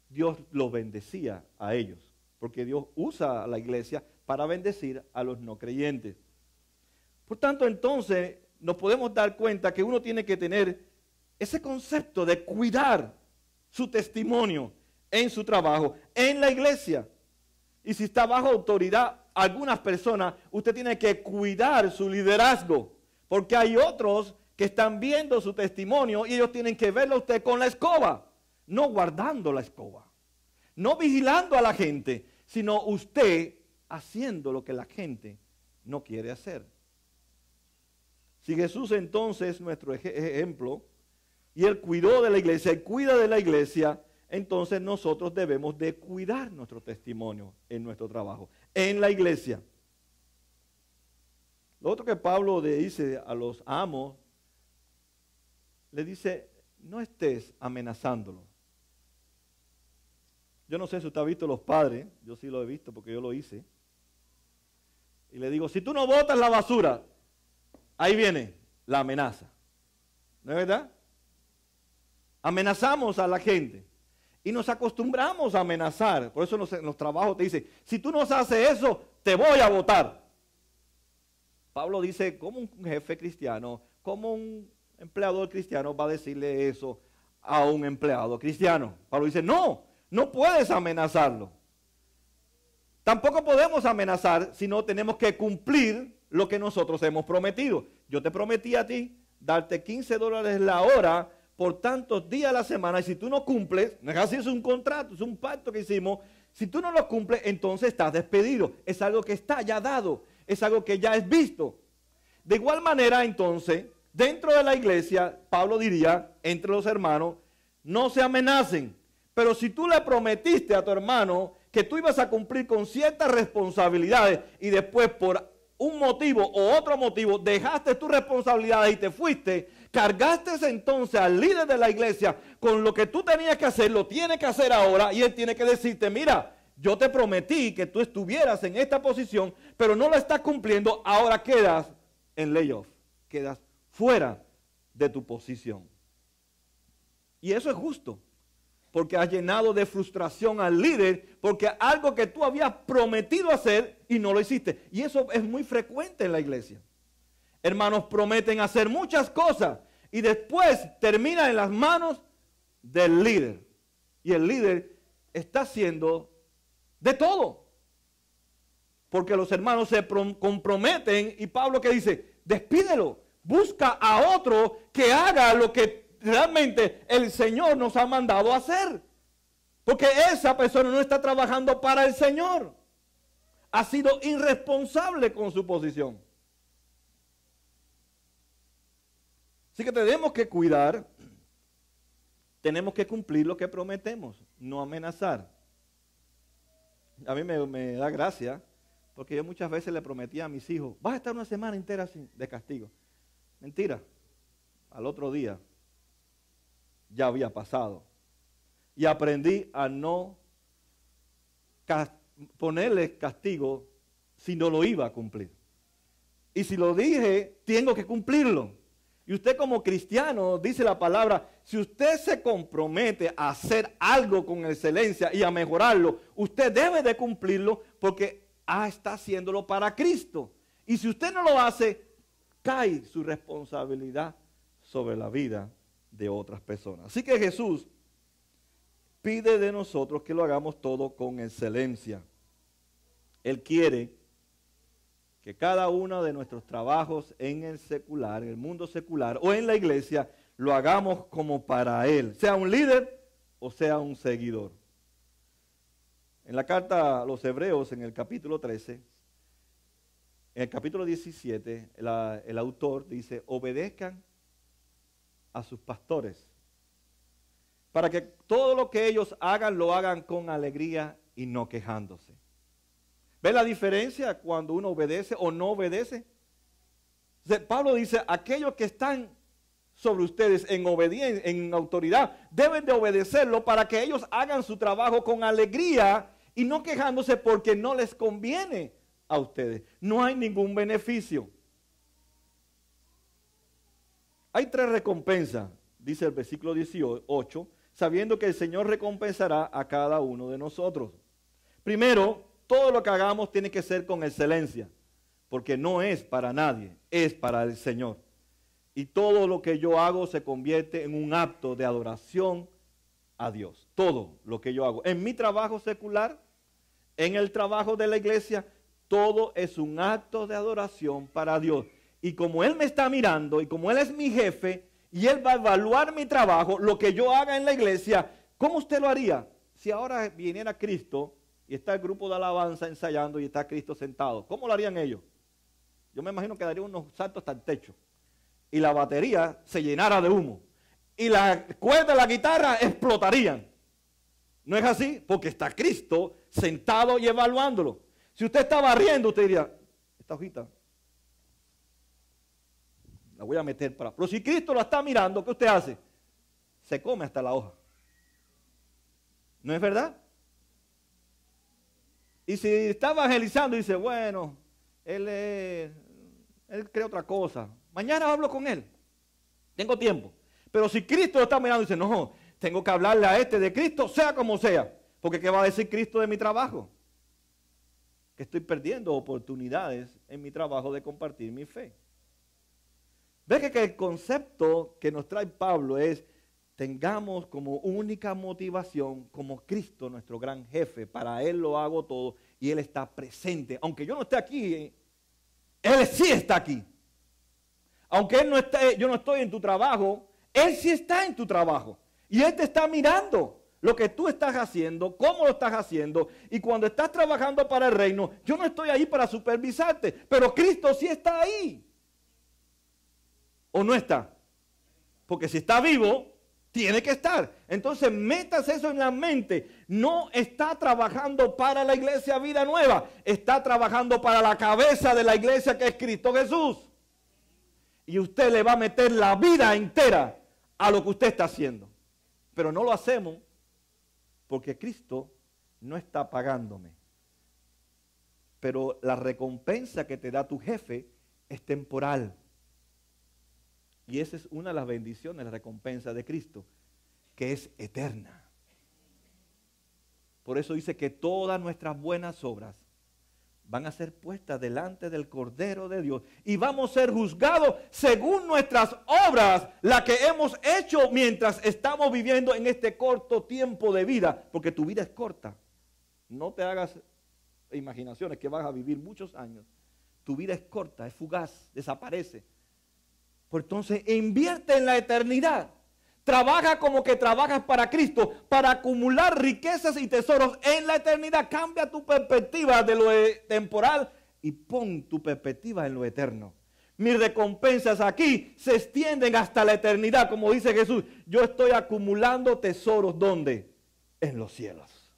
Dios lo bendecía a ellos, porque Dios usa a la iglesia para bendecir a los no creyentes. Por tanto, entonces, nos podemos dar cuenta que uno tiene que tener ese concepto de cuidar su testimonio en su trabajo, en la iglesia. Y si está bajo autoridad algunas personas, usted tiene que cuidar su liderazgo, porque hay otros que están viendo su testimonio y ellos tienen que verlo a usted con la escoba, no guardando la escoba, no vigilando a la gente, sino usted haciendo lo que la gente no quiere hacer. Si Jesús entonces es nuestro ejemplo, y Él cuidó de la iglesia y cuida de la iglesia, entonces nosotros debemos de cuidar nuestro testimonio en nuestro trabajo, en la iglesia. Lo otro que Pablo le dice a los amos, le dice, no estés amenazándolo. Yo no sé si usted ha visto los padres, yo sí lo he visto porque yo lo hice. Y le digo, si tú no botas la basura, ahí viene la amenaza. ¿No es verdad? Amenazamos a la gente y nos acostumbramos a amenazar. Por eso en los trabajos te dice, si tú no haces eso, te voy a botar. Pablo dice, ¿cómo un jefe cristiano, cómo un empleador cristiano va a decirle eso a un empleado cristiano? Pablo dice, no puedes amenazarlo. Tampoco podemos amenazar, sino tenemos que cumplir lo que nosotros hemos prometido. Yo te prometí a ti darte $15 la hora por tantos días a la semana, y si tú no cumples, no es así, es un contrato, es un pacto que hicimos, si tú no lo cumples, entonces estás despedido. Es algo que está ya dado, es algo que ya es visto. De igual manera, entonces, dentro de la iglesia, Pablo diría, entre los hermanos, no se amenacen, pero si tú le prometiste a tu hermano que tú ibas a cumplir con ciertas responsabilidades y después por un motivo o otro motivo dejaste tus responsabilidades y te fuiste, cargaste entonces al líder de la iglesia con lo que tú tenías que hacer, lo tienes que hacer ahora, y él tiene que decirte, mira, yo te prometí que tú estuvieras en esta posición, pero no la estás cumpliendo, ahora quedas en layoff, quedas fuera de tu posición. Y eso es justo, porque has llenado de frustración al líder, porque algo que tú habías prometido hacer y no lo hiciste. Y eso es muy frecuente en la iglesia. Hermanos prometen hacer muchas cosas y después terminan en las manos del líder. Y el líder está haciendo de todo. Porque los hermanos se comprometen y Pablo que dice, despídelo, busca a otro que haga lo que realmente el Señor nos ha mandado a hacer. Porque esa persona no está trabajando para el Señor. Ha sido irresponsable con su posición. Así que tenemos que cuidar, tenemos que cumplir lo que prometemos, no amenazar. A mí me da gracia, porque yo muchas veces le prometía a mis hijos, vas a estar una semana entera de castigo. Mentira, al otro día ya había pasado. Y aprendí a no ponerles castigo si no lo iba a cumplir. Y si lo dije, tengo que cumplirlo. Y usted como cristiano, dice la palabra, si usted se compromete a hacer algo con excelencia y a mejorarlo, usted debe de cumplirlo porque está haciéndolo para Cristo. Y si usted no lo hace, cae su responsabilidad sobre la vida de otras personas. Así que Jesús pide de nosotros que lo hagamos todo con excelencia. Él quiere que cada uno de nuestros trabajos en el secular, en el mundo secular o en la iglesia, lo hagamos como para Él, sea un líder o sea un seguidor. En la carta a los Hebreos, en el capítulo 13, en el capítulo 17, el autor dice, obedezcan a sus pastores, para que todo lo que ellos hagan, lo hagan con alegría y no quejándose. ¿Ve la diferencia cuando uno obedece o no obedece? Pablo dice, aquellos que están sobre ustedes en obediencia, en autoridad, deben de obedecerlo para que ellos hagan su trabajo con alegría y no quejándose porque no les conviene a ustedes. No hay ningún beneficio. Hay 3 recompensas, dice el versículo 18, sabiendo que el Señor recompensará a cada uno de nosotros. Primero, todo lo que hagamos tiene que ser con excelencia, porque no es para nadie, es para el Señor. Y todo lo que yo hago se convierte en un acto de adoración a Dios. Todo lo que yo hago. En mi trabajo secular, en el trabajo de la iglesia, todo es un acto de adoración para Dios. Y como Él me está mirando y como Él es mi jefe y Él va a evaluar mi trabajo, lo que yo haga en la iglesia, ¿cómo usted lo haría? Si ahora viniera Cristo y está el grupo de alabanza ensayando y está Cristo sentado, ¿cómo lo harían ellos? Yo me imagino que darían unos saltos hasta el techo y la batería se llenara de humo y las cuerdas de la guitarra explotarían. ¿No es así? Porque está Cristo sentado y evaluándolo. Si usted está barriendo, usted diría, esta hojita la voy a meter para... Pero si Cristo lo está mirando, ¿qué usted hace? Se come hasta la hoja. ¿No es verdad? Y si está evangelizando y dice, bueno, él cree otra cosa. Mañana hablo con él. Tengo tiempo. Pero si Cristo lo está mirando y dice, no, tengo que hablarle a este de Cristo, sea como sea. Porque ¿qué va a decir Cristo de mi trabajo? Que estoy perdiendo oportunidades en mi trabajo de compartir mi fe. Ve que el concepto que nos trae Pablo es, tengamos como única motivación, como Cristo, nuestro gran jefe, para Él lo hago todo y Él está presente. Aunque yo no esté aquí, Él sí está aquí. Aunque Él no esté, yo no estoy en tu trabajo, Él sí está en tu trabajo. Y Él te está mirando lo que tú estás haciendo, cómo lo estás haciendo. Y cuando estás trabajando para el reino, yo no estoy ahí para supervisarte, pero Cristo sí está ahí. ¿O no está? Porque si está vivo, tiene que estar. Entonces, metas eso en la mente. No está trabajando para la iglesia Vida Nueva. Está trabajando para la cabeza de la iglesia que es Cristo Jesús. Y usted le va a meter la vida entera a lo que usted está haciendo. Pero no lo hacemos porque Cristo no está pagándome. Pero la recompensa que te da tu jefe es temporal. Y esa es una de las bendiciones, la recompensa de Cristo, que es eterna. Por eso dice que todas nuestras buenas obras van a ser puestas delante del Cordero de Dios y vamos a ser juzgados según nuestras obras, las que hemos hecho mientras estamos viviendo en este corto tiempo de vida, porque tu vida es corta. No te hagas imaginaciones que vas a vivir muchos años. Tu vida es corta, es fugaz, desaparece. Pues entonces invierte en la eternidad. Trabaja como que trabajas para Cristo, para acumular riquezas y tesoros en la eternidad. Cambia tu perspectiva de lo temporal y pon tu perspectiva en lo eterno. Mis recompensas aquí se extienden hasta la eternidad, como dice Jesús. Yo estoy acumulando tesoros, ¿dónde? En los cielos.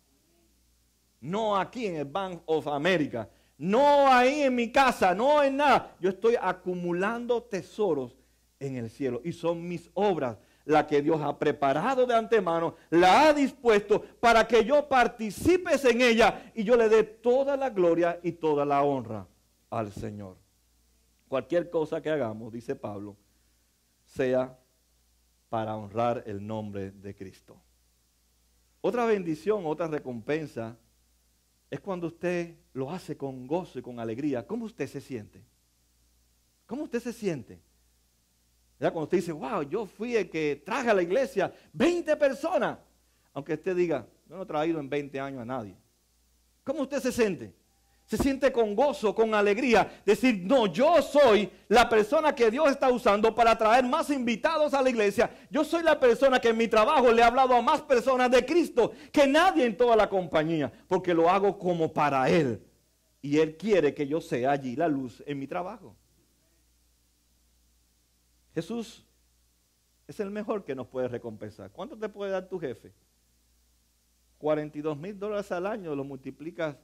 No aquí en el Bank of America. No ahí en mi casa, no en nada. Yo estoy acumulando tesoros en el cielo. Y son mis obras, las que Dios ha preparado de antemano, la ha dispuesto para que yo participe en ella y yo le dé toda la gloria y toda la honra al Señor. Cualquier cosa que hagamos, dice Pablo, sea para honrar el nombre de Cristo. Otra bendición, otra recompensa es cuando usted lo hace con gozo y con alegría. ¿Cómo usted se siente? ¿Cómo usted se siente? ¿Verdad? Cuando usted dice, wow, yo fui el que traje a la iglesia 20 personas. Aunque usted diga, yo no he traído en 20 años a nadie. ¿Cómo usted se siente? Se siente con gozo, con alegría. Decir, no, yo soy la persona que Dios está usando para traer más invitados a la iglesia. Yo soy la persona que en mi trabajo le ha hablado a más personas de Cristo que nadie en toda la compañía. Porque lo hago como para Él. Y Él quiere que yo sea allí la luz en mi trabajo. Jesús es el mejor que nos puede recompensar. ¿Cuánto te puede dar tu jefe? $42,000 al año, lo multiplicas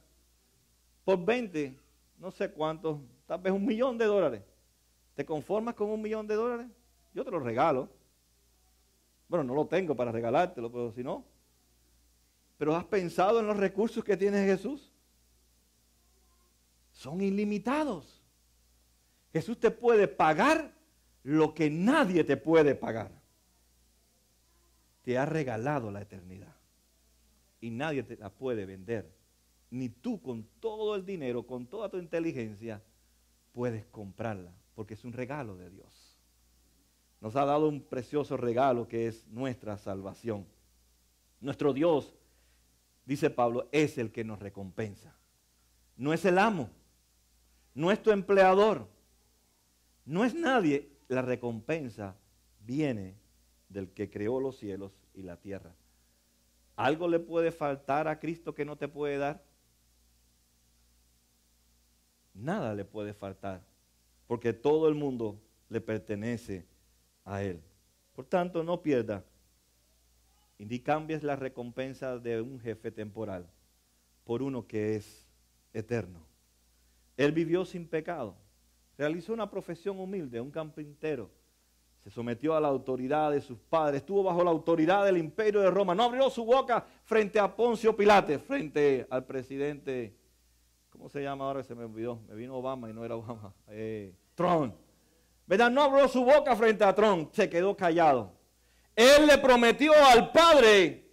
por 20, no sé cuánto, tal vez $1,000,000. ¿Te conformas con $1,000,000? Yo te lo regalo. Bueno, no lo tengo para regalártelo, pero si no. ¿Pero has pensado en los recursos que tiene Jesús? son ilimitados. Jesús te puede pagar lo que nadie te puede pagar. Te ha regalado la eternidad y nadie te la puede vender. Ni tú con todo el dinero, con toda tu inteligencia, puedes comprarla, porque es un regalo de Dios. Nos ha dado un precioso regalo que es nuestra salvación. Nuestro Dios, dice Pablo, es el que nos recompensa. No es el amo, no es tu empleador, no es nadie. La recompensa viene del que creó los cielos y la tierra. ¿Algo le puede faltar a Cristo que no te puede dar? Nada le puede faltar, porque todo el mundo le pertenece a Él. Por tanto, no pierda y ni cambies la recompensa de un jefe temporal por uno que es eterno. Él vivió sin pecado, realizó una profesión humilde, un carpintero, se sometió a la autoridad de sus padres, estuvo bajo la autoridad del imperio de Roma, no abrió su boca frente a Poncio Pilates, frente al presidente, ¿cómo se llama ahora? Se me olvidó, me vino Obama y no era Obama, Trump, ¿verdad? No abrió su boca frente a Trump, se quedó callado. Él le prometió al Padre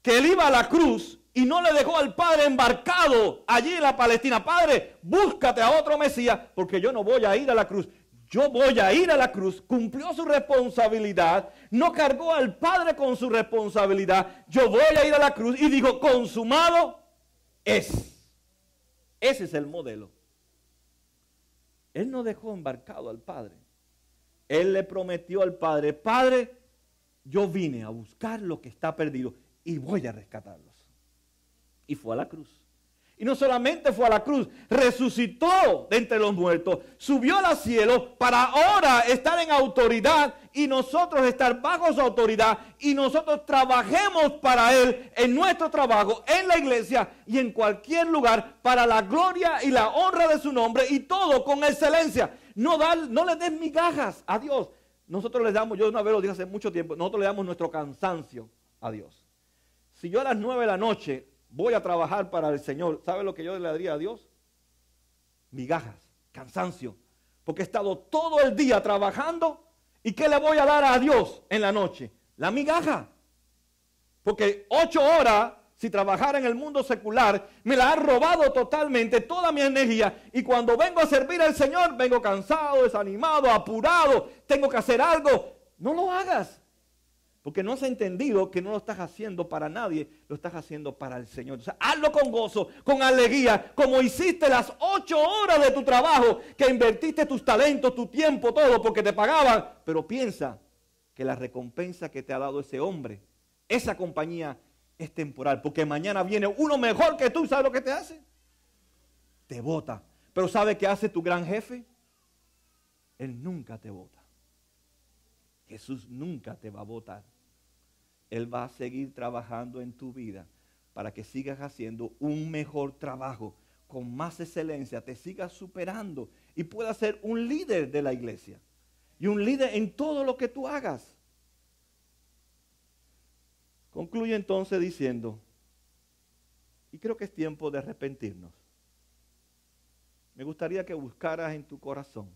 que él iba a la cruz y no le dejó al Padre embarcado allí en la Palestina. Padre, búscate a otro Mesías porque yo no voy a ir a la cruz. Yo voy a ir a la cruz. Cumplió su responsabilidad. No cargó al Padre con su responsabilidad. Yo voy a ir a la cruz y dijo, consumado es. Ese es el modelo. Él no dejó embarcado al Padre. Él le prometió al Padre, Padre, yo vine a buscar lo que está perdido y voy a rescatarlos. Y fue a la cruz. Y no solamente fue a la cruz, resucitó de entre los muertos, subió al cielo para ahora estar en autoridad y nosotros estar bajo su autoridad y nosotros trabajemos para Él en nuestro trabajo, en la iglesia y en cualquier lugar para la gloria y la honra de su nombre y todo con excelencia. No le des migajas a Dios. Nosotros le damos, yo una vez lo dije hace mucho tiempo, nosotros le damos nuestro cansancio a Dios. Si yo a las 9 de la noche voy a trabajar para el Señor, ¿sabe lo que yo le daría a Dios? Migajas, cansancio. Porque he estado todo el día trabajando y ¿qué le voy a dar a Dios en la noche? La migaja. Porque 8 horas, si trabajara en el mundo secular, me la ha robado totalmente toda mi energía y cuando vengo a servir al Señor, vengo cansado, desanimado, apurado, tengo que hacer algo. No lo hagas. Porque no has entendido que no lo estás haciendo para nadie, lo estás haciendo para el Señor. O sea, hazlo con gozo, con alegría, como hiciste las 8 horas de tu trabajo, que invertiste tus talentos, tu tiempo, todo, porque te pagaban. Pero piensa que la recompensa que te ha dado ese hombre, esa compañía es temporal, porque mañana viene uno mejor que tú, ¿sabes lo que te hace? Te bota. Pero ¿sabe qué hace tu gran jefe? Él nunca te bota. Jesús nunca te va a botar. Él va a seguir trabajando en tu vida para que sigas haciendo un mejor trabajo, con más excelencia, te sigas superando y puedas ser un líder de la iglesia y un líder en todo lo que tú hagas. Concluye entonces diciendo, y creo que es tiempo de arrepentirnos. Me gustaría que buscaras en tu corazón,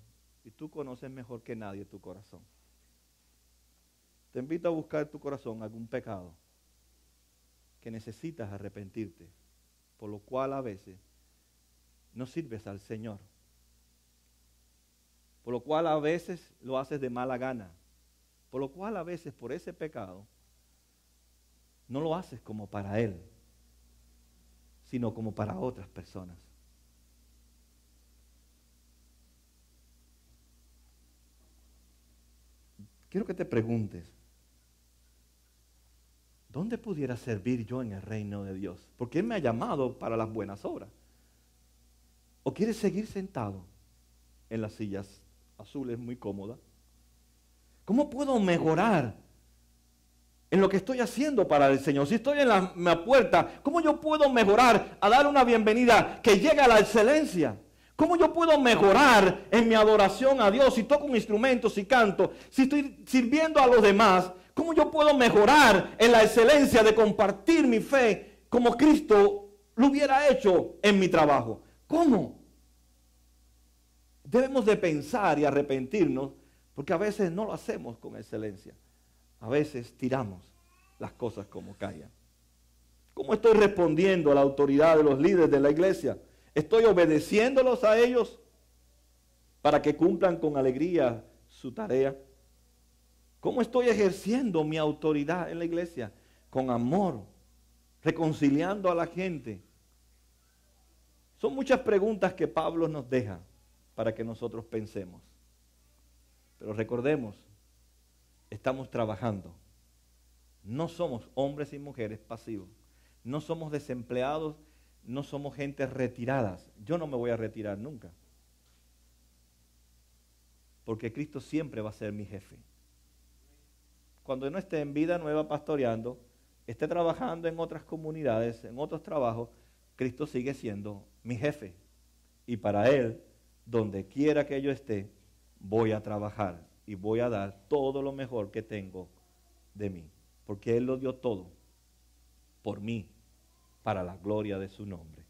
y tú conoces mejor que nadie tu corazón. Te invito a buscar en tu corazón algún pecado que necesitas arrepentirte, por lo cual a veces no sirves al Señor, por lo cual a veces lo haces de mala gana, por lo cual a veces por ese pecado no lo haces como para Él, sino como para otras personas. Quiero que te preguntes, ¿dónde pudiera servir yo en el reino de Dios? Porque Él me ha llamado para las buenas obras. ¿O quieres seguir sentado en las sillas azules muy cómodas? ¿Cómo puedo mejorar en lo que estoy haciendo para el Señor? Si estoy en la puerta, ¿cómo yo puedo mejorar a dar una bienvenida que llegue a la excelencia? ¿Cómo yo puedo mejorar en mi adoración a Dios si toco un instrumento, si canto, si estoy sirviendo a los demás? ¿Cómo yo puedo mejorar en la excelencia de compartir mi fe como Cristo lo hubiera hecho en mi trabajo? ¿Cómo? Debemos de pensar y arrepentirnos, porque a veces no lo hacemos con excelencia. A veces tiramos las cosas como caigan. ¿Cómo estoy respondiendo a la autoridad de los líderes de la iglesia? ¿Estoy obedeciéndolos a ellos para que cumplan con alegría su tarea? ¿Cómo estoy ejerciendo mi autoridad en la iglesia? Con amor, reconciliando a la gente. Son muchas preguntas que Pablo nos deja para que nosotros pensemos. Pero recordemos, estamos trabajando. No somos hombres y mujeres pasivos. No somos desempleados, no somos gente retiradas. Yo no me voy a retirar nunca. Porque Cristo siempre va a ser mi jefe. Cuando no esté en Vida Nueva pastoreando, esté trabajando en otras comunidades, en otros trabajos, Cristo sigue siendo mi jefe. Y para Él, donde quiera que yo esté, voy a trabajar y voy a dar todo lo mejor que tengo de mí. Porque Él lo dio todo por mí, para la gloria de su nombre.